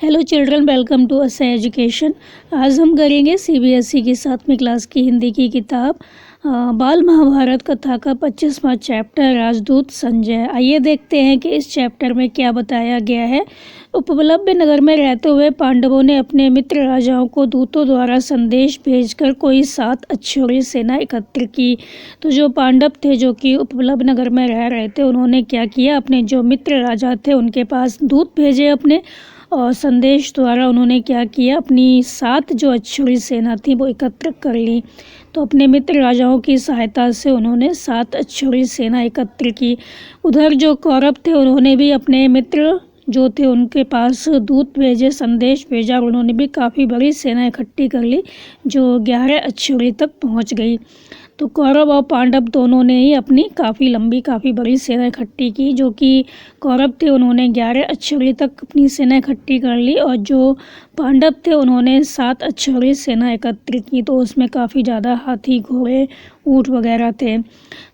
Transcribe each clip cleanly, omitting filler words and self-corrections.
Hello children, welcome to असा education. आज हम करेंगे सीबीएसई की 7वीं क्लास की हिंदी की किताब बाल महाभारत कथा का 25वां चैप्टर राजदूत संजय। आइए देखते हैं कि इस चैप्टर में क्या बताया गया है। उपप्लव्य नगर में रहते हुए पांडवों ने अपने मित्र राजाओं को दूतों द्वारा संदेश भेजकर कोई 7 अक्षौहिणी सेना एकत्र की। तो जो पांडव थे जो कि उपप्लव्य नगर में रह रहे थे, उन्होंने क्या किया, अपने जो मित्र राजा थे उनके पास दूत भेजे अपने, और संदेश द्वारा उन्होंने क्या किया, अपनी 7 जो अक्षौहिणी सेना थी वो एकत्र कर ली। तो अपने मित्र राजाओं की सहायता से उन्होंने 7 अक्षौहिणी सेना एकत्र की। उधर जो कौरव थे उन्होंने भी अपने मित्र जो थे उनके पास दूत भेजे, संदेश भेजा, और उन्होंने भी काफ़ी बड़ी सेना इकट्ठी कर ली जो 11 अक्षौहिणी तक पहुंच गई। तो कौरव और पांडव दोनों ने ही अपनी काफ़ी बड़ी सेना इकट्ठी की। जो कि कौरव थे उन्होंने 11 अक्षौहिणी तक अपनी सेना इकट्ठी कर ली, और जो पांडव थे उन्होंने 7 अक्षौहिणी सेना एकत्र की। तो उसमें काफ़ी ज़्यादा हाथी, घोड़े, ऊँट वगैरह थे।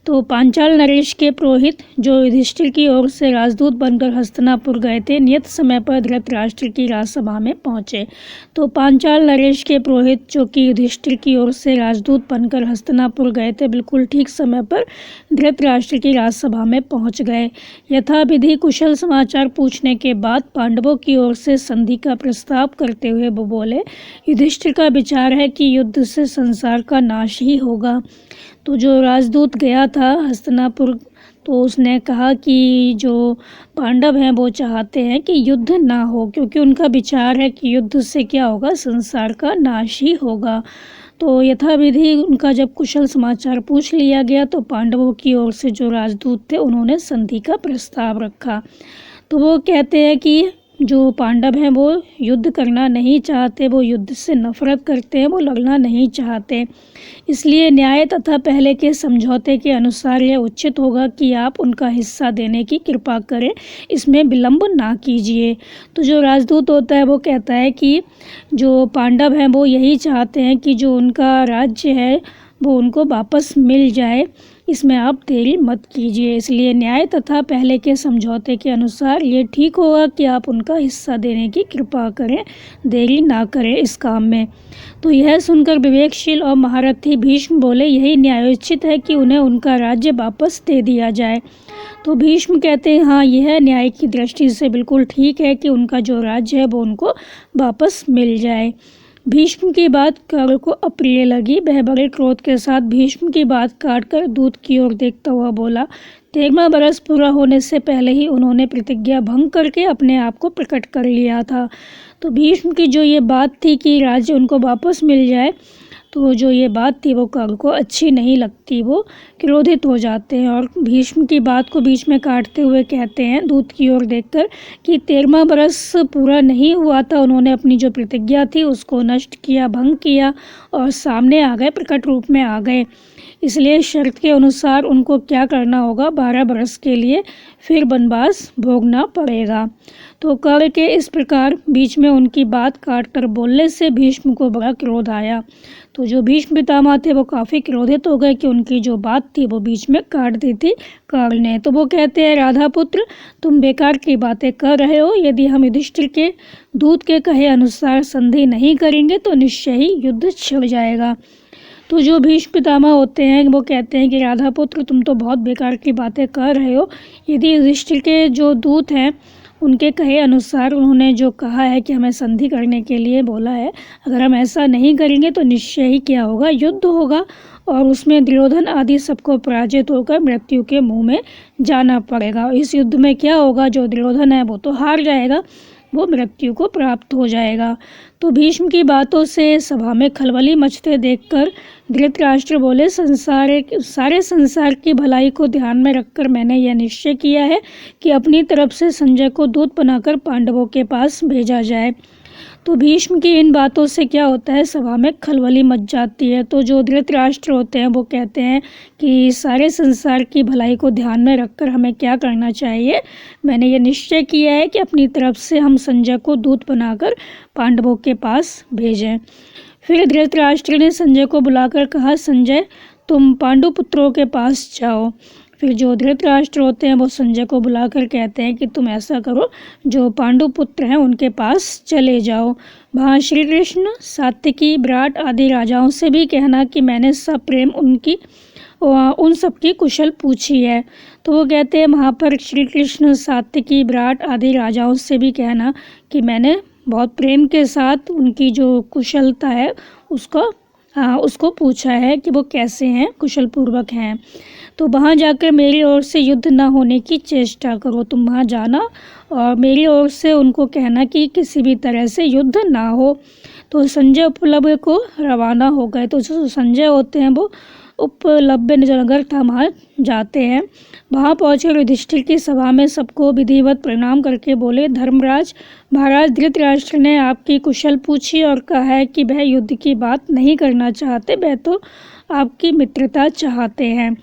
तो पांचाल नरेश के पुरोहित जो युधिष्ठिर की ओर से राजदूत बनकर हस्तिनापुर गए थे, नियत समय पर धृतराष्ट्र की राजसभा में पहुँचे। तो पांचाल नरेश के पुरोहित जो कि युधिष्ठिर की ओर से राजदूत बनकर हस्तिनापुर गए थे, बिल्कुल ठीक समय पर धृतराष्ट्र की राजसभा में पहुँच गए। यथाविधि कुशल समाचार पूछने के बाद पांडवों की ओर से संधि का प्रस्ताव करते हुए वो बोले, युधिष्ठिर का विचार है कि युद्ध से संसार का नाश ही होगा। तो जो राजदूत गया था हस्तिनापुर, तो उसने कहा कि जो पांडव हैं वो चाहते हैं कि युद्ध ना हो, क्योंकि उनका विचार है कि युद्ध से क्या होगा, संसार का नाश ही होगा। तो यथाविधि उनका जब कुशल समाचार पूछ लिया गया तो पांडवों की ओर से जो राजदूत थे उन्होंने संधि का प्रस्ताव रखा। तो वो कहते हैं कि जो पांडव हैं वो युद्ध करना नहीं चाहते, वो युद्ध से नफरत करते हैं, वो लड़ना नहीं चाहते। इसलिए न्याय तथा पहले के समझौते के अनुसार यह उचित होगा कि आप उनका हिस्सा देने की कृपा करें, इसमें विलंब ना कीजिए। तो जो राजदूत होता है वो कहता है कि जो पांडव हैं वो यही चाहते हैं कि जो उनका राज्य है वो उनको वापस मिल जाए, इसमें आप देरी मत कीजिए। इसलिए न्याय तथा पहले के समझौते के अनुसार ये ठीक होगा कि आप उनका हिस्सा देने की कृपा करें, देरी ना करें इस काम में। तो यह सुनकर विवेकशील और महारथी भीष्म बोले, यही न्यायोचित है कि उन्हें उनका राज्य वापस दे दिया जाए। तो भीष्म कहते हैं, हाँ, यह न्याय की दृष्टि से बिल्कुल ठीक है कि उनका जो राज्य है वो उनको वापस मिल जाए। भीष्म की बात कर्ण को अप्रिय लगी। वह बड़े क्रोध के साथ भीष्म की बात काटकर दूत की ओर देखता हुआ बोला, 13वां बरस पूरा होने से पहले ही उन्होंने प्रतिज्ञा भंग करके अपने आप को प्रकट कर लिया था। तो भीष्म की जो ये बात थी कि राज्य उनको वापस मिल जाए, तो जो ये बात थी वो कर्ण को अच्छी नहीं लगती, वो क्रोधित हो जाते हैं और भीष्म की बात को बीच में काटते हुए कहते हैं दूत की ओर देखकर कि 13वां बरस पूरा नहीं हुआ था, उन्होंने अपनी जो प्रतिज्ञा थी उसको नष्ट किया, भंग किया और सामने आ गए, प्रकट रूप में आ गए। इसलिए शर्त के अनुसार उनको क्या करना होगा, 12 बरस के लिए फिर वनवास भोगना पड़ेगा। तो कर्ण के इस प्रकार बीच में उनकी बात काटकर बोलने से भीष्म को बड़ा क्रोध आया। तो जो भीष्म पितामह थे वो काफ़ी क्रोधित हो गए कि उनकी जो बात थी वो बीच में काट दी थी कर्ण ने। तो वो कहते हैं, राधा पुत्र, तुम बेकार की बातें कर रहे हो। यदि हम युधिष्ठिर के दूत के कहे अनुसार संधि नहीं करेंगे तो निश्चय ही युद्ध छिड़ जाएगा। तो जो भीष्म पितामह होते हैं वो कहते हैं कि राधा पुत्र, तुम तो बहुत बेकार की बातें कर रहे हो। यदि युधिष्ठिर के जो दूत हैं उनके कहे अनुसार उन्होंने जो कहा है कि हमें संधि करने के लिए बोला है, अगर हम ऐसा नहीं करेंगे तो निश्चय ही क्या होगा, युद्ध होगा और उसमें दुर्योधन आदि सबको पराजित होकर मृत्यु के मुंह में जाना पड़ेगा। इस युद्ध में क्या होगा, जो दुर्योधन है वो तो हार जाएगा, वो मृत्यु को प्राप्त हो जाएगा। तो भीष्म की बातों से सभा में खलबली मचते देखकर धृतराष्ट्र बोले, सारे संसार की भलाई को ध्यान में रखकर मैंने यह निश्चय किया है कि अपनी तरफ से संजय को दूत बनाकर पांडवों के पास भेजा जाए। तो भीष्म की इन बातों से क्या होता है, सभा में खलबली मच जाती है। तो जो धृतराष्ट्र होते हैं वो कहते हैं कि सारे संसार की भलाई को ध्यान में रखकर हमें क्या करना चाहिए, मैंने ये निश्चय किया है कि अपनी तरफ से हम संजय को दूत बनाकर पांडवों के पास भेजें। फिर धृतराष्ट्र ने संजय को बुलाकर कहा, संजय, तुम पांडु पुत्रों के पास जाओ। फिर जो धृतराष्ट्र होते हैं वो संजय को बुलाकर कहते हैं कि तुम ऐसा करो, जो पांडु पुत्र हैं उनके पास चले जाओ। वहाँ श्री कृष्ण, सात्यकी, विराट आदि राजाओं से भी कहना कि मैंने सब प्रेम उन सब की कुशल पूछी है। तो वो कहते हैं वहाँ पर श्री कृष्ण, सात्यकी, विराट आदि राजाओं से भी कहना कि मैंने बहुत प्रेम के साथ उनकी जो कुशलता है उसको पूछा है कि वो कैसे हैं, कुशल पूर्वक हैं। तो वहाँ जाकर मेरी ओर से युद्ध ना होने की चेष्टा करो। तुम वहाँ जाना और मेरी ओर से उनको कहना कि किसी भी तरह से युद्ध ना हो। तो संजय उपलब्ध को रवाना हो गए। तो जो संजय होते हैं वो उपलब्ध नगर था वहाँ जाते हैं। वहाँ पहुँचकर युधिष्ठिर की सभा में सबको विधिवत प्रणाम करके बोले, धर्मराज, महाराज धृतराष्ट्र ने आपकी कुशल पूछी और कहा है कि वह युद्ध की बात नहीं करना चाहते, वह तो आपकी मित्रता चाहते हैं।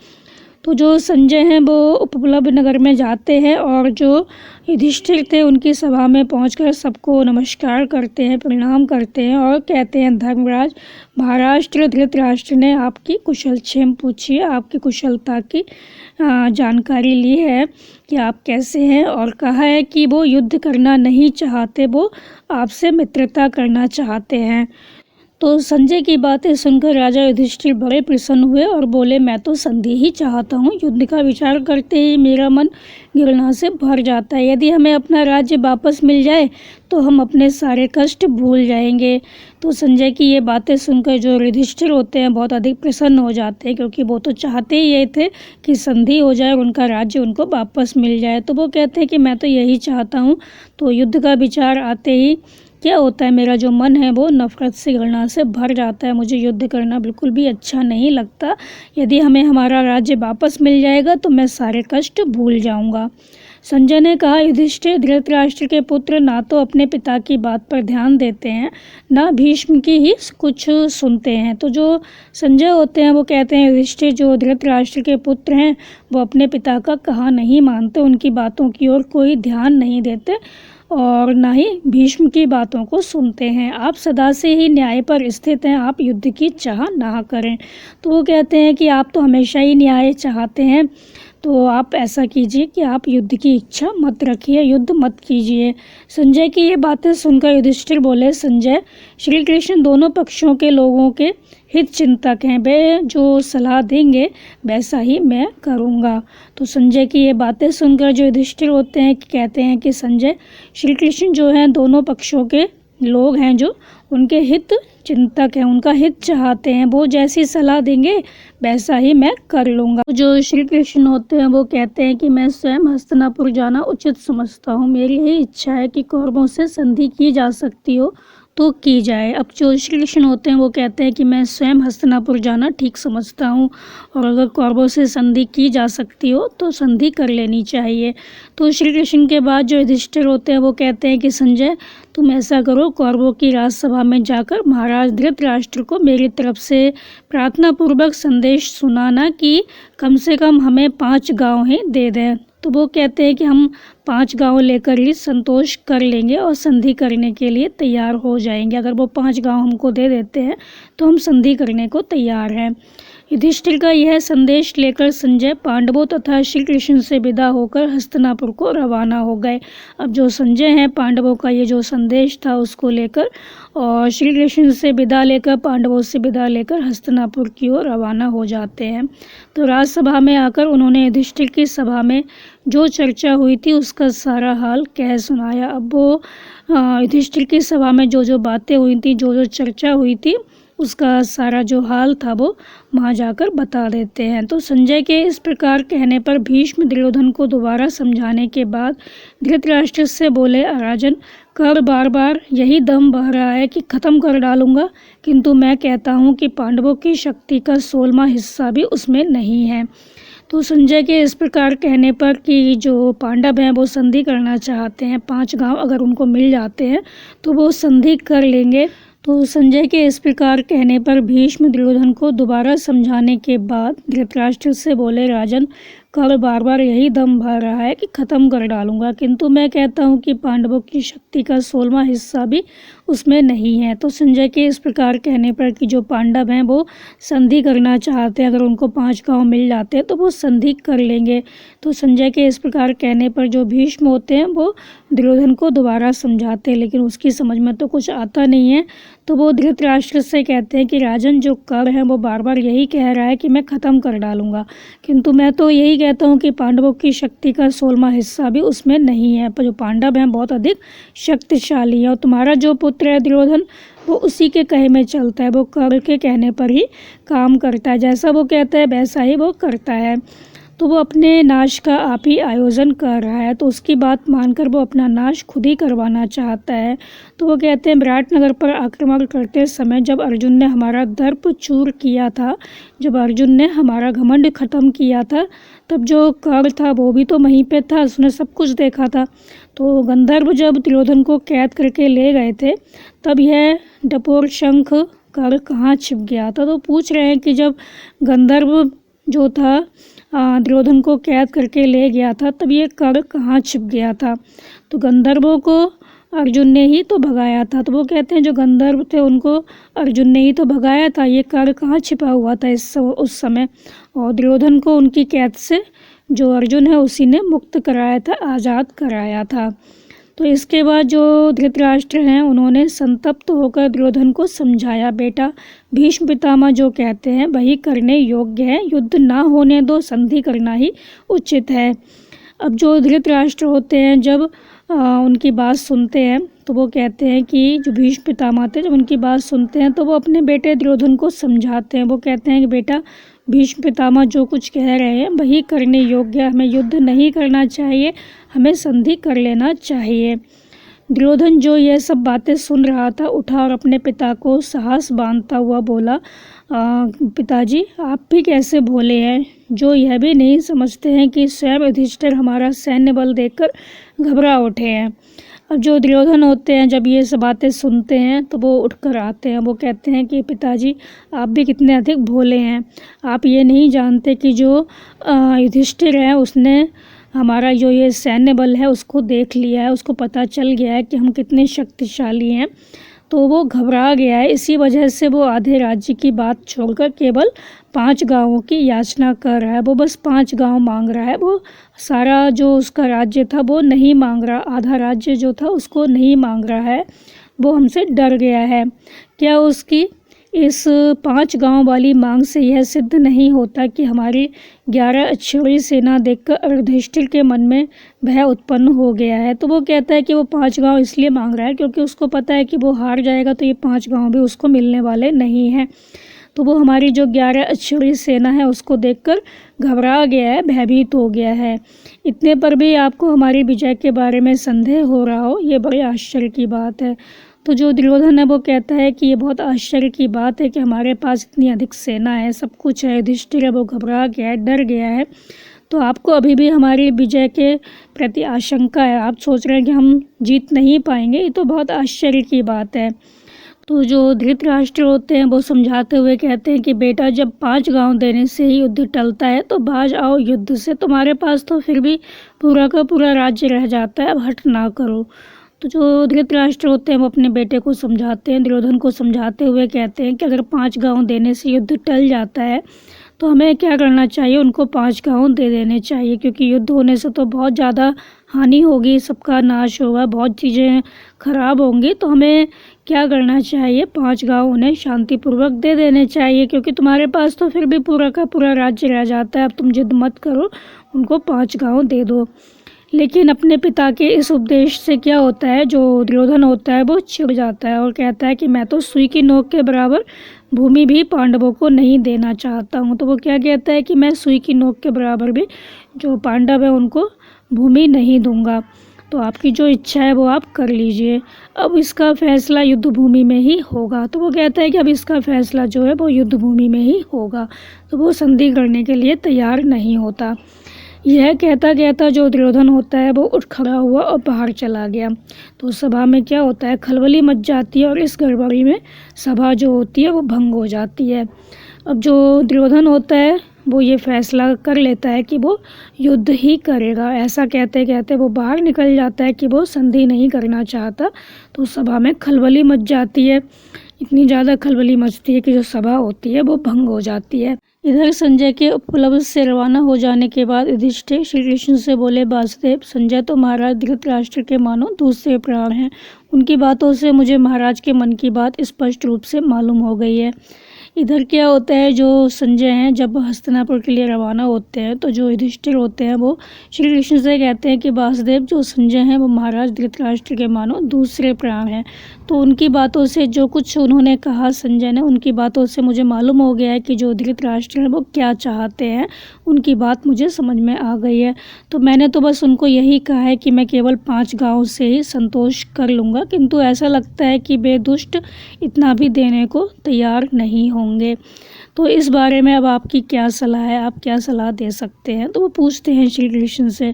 तो जो संजय हैं वो उपलब्ध नगर में जाते हैं और जो युधिष्ठिर थे उनकी सभा में पहुंचकर सबको नमस्कार करते हैं, प्रणाम करते हैं और कहते हैं, धर्मराज, महाराष्ट्र धृतराष्ट्र ने आपकी कुशल क्षेम पूछी है, आपकी कुशलता की जानकारी ली है कि आप कैसे हैं और कहा है कि वो युद्ध करना नहीं चाहते, वो आपसे मित्रता करना चाहते हैं। तो संजय की बातें सुनकर राजा युधिष्ठिर बड़े प्रसन्न हुए और बोले, मैं तो संधि ही चाहता हूँ। युद्ध का विचार करते ही मेरा मन घृणा से भर जाता है। यदि हमें अपना राज्य वापस मिल जाए तो हम अपने सारे कष्ट भूल जाएंगे। तो संजय की ये बातें सुनकर जो युधिष्ठिर होते हैं बहुत अधिक प्रसन्न हो जाते हैं, क्योंकि वो तो चाहते ही ये थे कि संधि हो जाए और उनका राज्य उनको वापस मिल जाए। तो वो कहते हैं कि मैं तो यही चाहता हूँ। तो युद्ध का विचार आते ही क्या होता है, मेरा जो मन है वो नफरत से, घृणा से भर जाता है। मुझे युद्ध करना बिल्कुल भी अच्छा नहीं लगता। यदि हमें हमारा राज्य वापस मिल जाएगा तो मैं सारे कष्ट भूल जाऊंगा। संजय ने कहा, युधिष्ठिर, धृतराष्ट्र के पुत्र ना तो अपने पिता की बात पर ध्यान देते हैं, ना भीष्म की ही कुछ सुनते हैं। तो जो संजय होते हैं वो कहते हैं, युधिष्ठिर जो धृतराष्ट्र के पुत्र हैं वो अपने पिता का कहा नहीं मानते, उनकी बातों की ओर कोई ध्यान नहीं देते और ना ही भीष्म की बातों को सुनते हैं। आप सदा से ही न्याय पर स्थित हैं, आप युद्ध की चाह ना करें। तो वो कहते हैं कि आप तो हमेशा ही न्याय चाहते हैं, तो आप ऐसा कीजिए कि आप युद्ध की इच्छा मत रखिए, युद्ध मत कीजिए। संजय की ये बातें सुनकर युधिष्ठिर बोले, संजय, श्री कृष्ण दोनों पक्षों के लोगों के हित चिंतक हैं, वे जो सलाह देंगे वैसा ही मैं करूँगा। तो संजय की ये बातें सुनकर जो युधिष्ठिर होते हैं कहते हैं कि संजय, श्री कृष्ण जो हैं दोनों पक्षों के लोग हैं, जो उनके हित चिंतक हैं, उनका हित चाहते हैं, वो जैसी सलाह देंगे वैसा ही मैं कर लूँगा। जो श्री कृष्ण होते हैं वो कहते हैं कि मैं स्वयं हस्तिनापुर जाना उचित समझता हूँ। मेरी यही इच्छा है कि कौरवों से संधि की जा सकती हो तो की जाए। अब जो श्री कृष्ण होते हैं वो कहते हैं कि मैं स्वयं हस्तिनापुर जाना ठीक समझता हूँ और अगर कौरवों से संधि की जा सकती हो तो संधि कर लेनी चाहिए। तो श्री कृष्ण के बाद जो युधिष्ठिर होते हैं वो कहते हैं कि संजय, तुम ऐसा करो, कौरवों की राजसभा में जाकर महाराज धृतराष्ट्र को मेरी तरफ से प्रार्थना पूर्वक संदेश सुनाना कि कम से कम हमें 5 गांव ही दे दें। तो वो कहते हैं कि हम 5 गांव लेकर ही संतोष कर लेंगे और संधि करने के लिए तैयार हो जाएंगे। अगर वो 5 गांव हमको दे देते हैं तो हम संधि करने को तैयार हैं। युधिष्ठिर का यह संदेश लेकर संजय पांडवों तथा श्री कृष्ण से विदा होकर हस्तिनापुर को रवाना हो गए। अब जो संजय हैं पांडवों का ये जो संदेश था उसको लेकर और श्री कृष्ण से विदा लेकर, पांडवों से विदा लेकर हस्तिनापुर की ओर रवाना हो जाते हैं। तो राजसभा में आकर उन्होंने युधिष्ठिर की सभा में जो चर्चा हुई थी उसका सारा हाल कह सुनाया। अब वो युधिष्ठिर की सभा में जो जो बातें हुई थी, जो जो चर्चा हुई थी, उसका सारा जो हाल था वो वहाँ जाकर बता देते हैं। तो संजय के इस प्रकार कहने पर भीष्म दुर्योधन को दोबारा समझाने के बाद धृतराष्ट्र से बोले, राजन, कर बार बार यही दम बह रहा है कि ख़त्म कर डालूंगा, किंतु मैं कहता हूँ कि पांडवों की शक्ति का 16वां हिस्सा भी उसमें नहीं है। तो संजय के इस प्रकार कहने पर कि जो पांडव हैं वो संधि करना चाहते हैं, 5 गांव अगर उनको मिल जाते हैं तो वो संधि कर लेंगे। तो संजय के इस प्रकार कहने पर भीष्म दुर्योधन को दोबारा समझाने के बाद धृतराष्ट्र से बोले, राजन, कर्ण बार बार यही दम भर रहा है कि ख़त्म कर डालूंगा, किंतु मैं कहता हूँ कि पांडवों की शक्ति का 16वां हिस्सा भी उसमें नहीं है। तो संजय के इस प्रकार कहने पर कि जो पांडव हैं वो संधि करना चाहते हैं, अगर उनको 5 गांव मिल जाते हैं तो वो संधि कर लेंगे। तो संजय के इस प्रकार कहने पर जो भीष्म होते हैं वो दुर्योधन को दोबारा समझाते हैं, लेकिन उसकी समझ में तो कुछ आता नहीं है। तो वो धृतराष्ट्र से कहते हैं कि राजन, जो कर्ण है वो बार बार यही कह रहा है कि मैं ख़त्म कर डालूंगा, किंतु मैं तो यही कहता हूँ कि पांडवों की शक्ति का 16वां हिस्सा भी उसमें नहीं है। पर जो पांडव हैं बहुत अधिक शक्तिशाली है, और तुम्हारा जो पुत्र है दुर्योधन वो उसी के कहे में चलता है, वो कर्ण के कहने पर ही काम करता है, जैसा वो कहता है वैसा ही वो करता है। तो वो अपने नाश का आप ही आयोजन कर रहा है, तो उसकी बात मानकर वो अपना नाश खुद ही करवाना चाहता है। तो वो कहते हैं विराटनगर पर आक्रमण करते समय जब अर्जुन ने हमारा दर्प चूर किया था, जब अर्जुन ने हमारा घमंड खत्म किया था, तब जो कर्ण था वो भी तो वहीं पे था, उसने सब कुछ देखा था। तो गंधर्व जब दुर्योधन को कैद करके ले गए थे तब यह डपोर शंख कर्ण कहाँ छिप गया था। तो पूछ रहे हैं कि जब गंधर्व जो था दुर्योधन को कैद करके ले गया था तब ये कर्ण कहाँ छिप गया था। तो गंधर्वों को अर्जुन ने ही तो भगाया था। तो वो कहते हैं जो गंधर्व थे उनको अर्जुन ने ही तो भगाया था, ये कर्ण कहाँ छिपा हुआ था उस समय। और दुर्योधन को उनकी कैद से जो अर्जुन है उसी ने मुक्त कराया था, आज़ाद कराया था। तो इसके बाद जो धृतराष्ट्र हैं उन्होंने संतप्त होकर दुर्योधन को समझाया, बेटा भीष्म पितामह जो कहते हैं वही करने योग्य है, युद्ध ना होने दो, संधि करना ही उचित है। अब जो धृतराष्ट्र होते हैं जब उनकी बात सुनते हैं तो वो कहते हैं कि जो भीष्म पितामह थे जब उनकी बात सुनते हैं तो वो अपने बेटे दुर्योधन को समझाते हैं। वो कहते हैं कि बेटा भीष्म पितामह जो कुछ कह रहे हैं वही करने योग्य है, हमें युद्ध नहीं करना चाहिए, हमें संधि कर लेना चाहिए। दुर्योधन जो यह सब बातें सुन रहा था उठा और अपने पिता को साहस बांधता हुआ बोला, पिताजी आप भी कैसे भोले हैं, जो यह भी नहीं समझते हैं कि स्वयं युधिष्ठिर हमारा सैन्य बल देखकर घबरा उठे हैं। अब जो दुर्योधन होते हैं जब ये सब बातें सुनते हैं तो वो उठकर आते हैं, वो कहते हैं कि पिताजी आप भी कितने अधिक भोले हैं, आप ये नहीं जानते कि जो युधिष्ठिर है उसने हमारा जो ये सैन्य बल है उसको देख लिया है, उसको पता चल गया है कि हम कितने शक्तिशाली हैं, तो वो घबरा गया है। इसी वजह से वो आधे राज्य की बात छोड़कर केवल 5 गांवों की याचना कर रहा है। वो बस 5 गांव मांग रहा है, वो सारा जो उसका राज्य था वो नहीं मांग रहा, आधा राज्य जो था उसको नहीं मांग रहा है, वो हमसे डर गया है। क्या उसकी इस 5 गांव वाली मांग से यह सिद्ध नहीं होता कि हमारी 11 अक्षौहिणी सेना देखकर युधिष्ठिर के मन में भय उत्पन्न हो गया है। तो वो कहता है कि वो 5 गांव इसलिए मांग रहा है क्योंकि उसको पता है कि वो हार जाएगा तो ये 5 गांव भी उसको मिलने वाले नहीं हैं। तो वो हमारी जो 11 अक्षौहिणी सेना है उसको देखकर घबरा गया है, भयभीत हो गया है। इतने पर भी आपको हमारी विजय के बारे में संदेह हो रहा हो, ये बड़े आश्चर्य की बात है। तो जो दुर्योधन है वो कहता है कि ये बहुत आश्चर्य की बात है कि हमारे पास इतनी अधिक सेना है, सब कुछ है, युधिष्ठिर है वो घबरा गया है, डर गया है, तो आपको अभी भी हमारी विजय के प्रति आशंका है, आप सोच रहे हैं कि हम जीत नहीं पाएंगे, ये तो बहुत आश्चर्य की बात है। तो जो धृतराष्ट्र होते हैं वो समझाते हुए कहते हैं कि बेटा जब 5 गांव देने से ही युद्ध टलता है तो बाज आओ युद्ध से, तुम्हारे पास तो फिर भी पूरा का पूरा राज्य रह जाता है, अब हट ना करो। तो जो धृतराष्ट्र होते हैं वो अपने बेटे को समझाते हैं, दुर्योधन को समझाते हुए कहते हैं कि अगर 5 गांव देने से युद्ध टल जाता है तो हमें क्या करना चाहिए, उनको 5 गांव दे देने चाहिए, क्योंकि युद्ध होने से तो बहुत ज़्यादा हानि होगी, सबका नाश होगा, बहुत चीज़ें खराब होंगी। तो हमें क्या करना चाहिए, 5 गांव उन्हें शांतिपूर्वक दे देने चाहिए, क्योंकि तुम्हारे पास तो फिर भी पूरा का पूरा राज्य रह जाता है, अब तुम जिद मत करो, उनको 5 गांव दे दो। लेकिन अपने पिता के इस उपदेश से क्या होता है, जो दुर्योधन होता है वो चिढ़ जाता है और कहता है कि मैं तो सुई की नोक के बराबर भूमि भी पांडवों को नहीं देना चाहता हूँ। तो वो क्या कहता है कि मैं सुई की नोक के बराबर भी जो पांडव है उनको भूमि नहीं दूंगा, तो आपकी जो इच्छा है वो आप कर लीजिए, अब इसका फैसला युद्ध भूमि में ही होगा। तो वो कहता है कि अब इसका फैसला जो है वो युद्ध भूमि में ही होगा, तो वो संधि करने के लिए तैयार नहीं होता। यह कहता जो दुर्योधन होता है वो उठ खड़ा हुआ और बाहर चला गया। तो सभा में क्या होता है, खलबली मच जाती है और इस गड़बड़ी में सभा जो होती है वो भंग हो जाती है। अब जो दुर्योधन होता है वो ये फैसला कर लेता है कि वो युद्ध ही करेगा। ऐसा कहते कहते वो बाहर निकल जाता है कि वो संधि नहीं करना चाहता। तो सभा में खलबली मच जाती है, इतनी ज़्यादा खलबली मचती है कि जो सभा होती है वो भंग हो जाती है। इधर संजय के उपलब्ध से रवाना हो जाने के बाद युधिष्ठिर श्री कृष्ण से बोले, वासुदेव, संजय तो महाराज धृतराष्ट्र के मानो दूसरे प्राण हैं। उनकी बातों से मुझे महाराज के मन की बात स्पष्ट रूप से मालूम हो गई है। इधर क्या होता है, जो संजय हैं जब हस्तिनापुर के लिए रवाना होते हैं तो जो युधिष्ठिर होते हैं वो श्री कृष्ण से कहते हैं कि वासुदेव, जो संजय हैं वो महाराज धृतराष्ट्र के मानो दूसरे प्राण हैं। तो उनकी बातों से, जो कुछ उन्होंने कहा संजय ने, उनकी बातों से मुझे मालूम हो गया है कि जो धृतराष्ट्र हैं वो क्या चाहते हैं। उनकी बात मुझे समझ में आ गई है। तो मैंने तो बस उनको यही कहा है कि मैं केवल 5 गाँव से ही संतोष कर लूँगा, किंतु ऐसा लगता है कि वे दुष्ट इतना भी देने को तैयार नहीं होंगे। तो इस बारे में अब आपकी क्या सलाह है, आप क्या सलाह दे सकते हैं? तो वो पूछते हैं श्री कृष्ण से।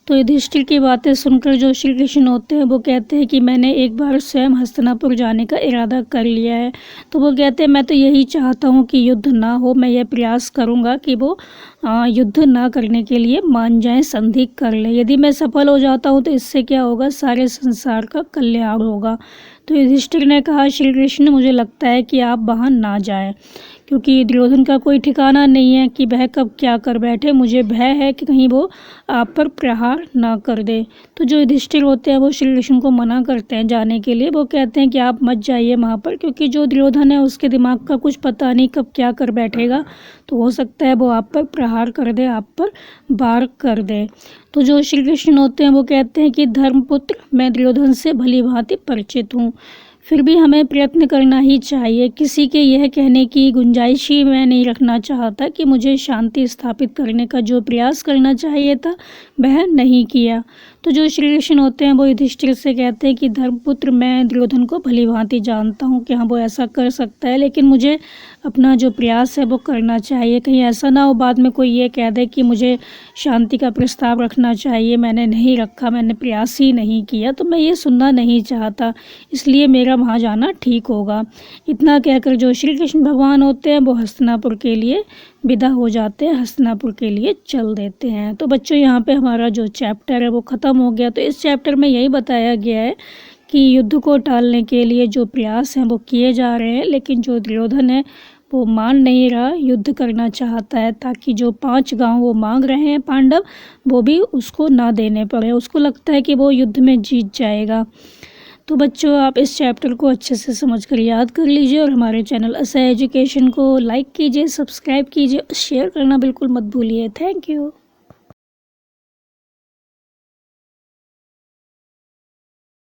तो युधिष्ठिर की बातें सुनकर जो श्री कृष्ण होते हैं वो कहते हैं कि मैंने एक बार स्वयं हस्तिनापुर जाने का इरादा कर लिया है। तो वो कहते हैं मैं तो यही चाहता हूँ कि युद्ध ना हो। मैं यह प्रयास करूँगा कि वो युद्ध ना करने के लिए मान जाएं, संधि कर लें। यदि मैं सफल हो जाता हूँ तो इससे क्या होगा, सारे संसार का कल्याण होगा। तो युधिष्ठिर ने कहा, श्री कृष्ण, मुझे लगता है कि आप वहाँ ना जाएं, क्योंकि दुर्योधन का कोई ठिकाना नहीं है कि वह कब क्या कर बैठे। मुझे भय है कि कहीं वो आप पर प्रहार ना कर दे। तो जो युधिष्ठिर होते हैं वो श्री कृष्ण को मना करते हैं जाने के लिए। वो कहते हैं कि आप मत जाइए वहाँ पर, क्योंकि जो दुर्योधन है उसके दिमाग का कुछ पता नहीं कब क्या कर बैठेगा। तो हो सकता है वो आप पर प्रहार कर दे, आप पर वार कर दे। तो जो श्री कृष्ण होते हैं वो कहते हैं कि धर्मपुत्र, मैं दुर्योधन से भली भांति परिचित हूँ, फिर भी हमें प्रयत्न करना ही चाहिए। किसी के यह कहने की गुंजाइश ही मैं नहीं रखना चाहता कि मुझे शांति स्थापित करने का जो प्रयास करना चाहिए था वह नहीं किया। तो जो श्री कृष्ण होते हैं वो युधिष्ठिर से कहते हैं कि धर्मपुत्र, मैं दुर्योधन को भली भांति जानता हूँ कि हाँ वो ऐसा कर सकता है, लेकिन मुझे अपना जो प्रयास है वो करना चाहिए। कहीं ऐसा ना हो बाद में कोई ये कह दे कि मुझे शांति का प्रस्ताव रखना चाहिए, मैंने नहीं रखा, मैंने प्रयास ही नहीं किया। तो मैं ये सुनना नहीं चाहता, इसलिए मेरा वहाँ जाना ठीक होगा। इतना कहकर जो श्री कृष्ण भगवान होते हैं वो हस्तिनापुर के लिए विदा हो जाते हैं, हस्तिनापुर के लिए चल देते हैं। तो बच्चों, यहाँ पे हमारा जो चैप्टर है वो ख़त्म हो गया। तो इस चैप्टर में यही बताया गया है कि युद्ध को टालने के लिए जो प्रयास हैं वो किए जा रहे हैं, लेकिन जो दुर्योधन है वो मान नहीं रहा, युद्ध करना चाहता है, ताकि जो 5 गांव वो मांग रहे हैं पांडव, वो भी उसको ना देने पड़े। उसको लगता है कि वो युद्ध में जीत जाएगा। तो बच्चों, आप इस चैप्टर को अच्छे से समझकर याद कर लीजिए और हमारे चैनल असह एजुकेशन को लाइक कीजिए, सब्सक्राइब कीजिए, शेयर करना बिल्कुल मत भूलिए। Thank you.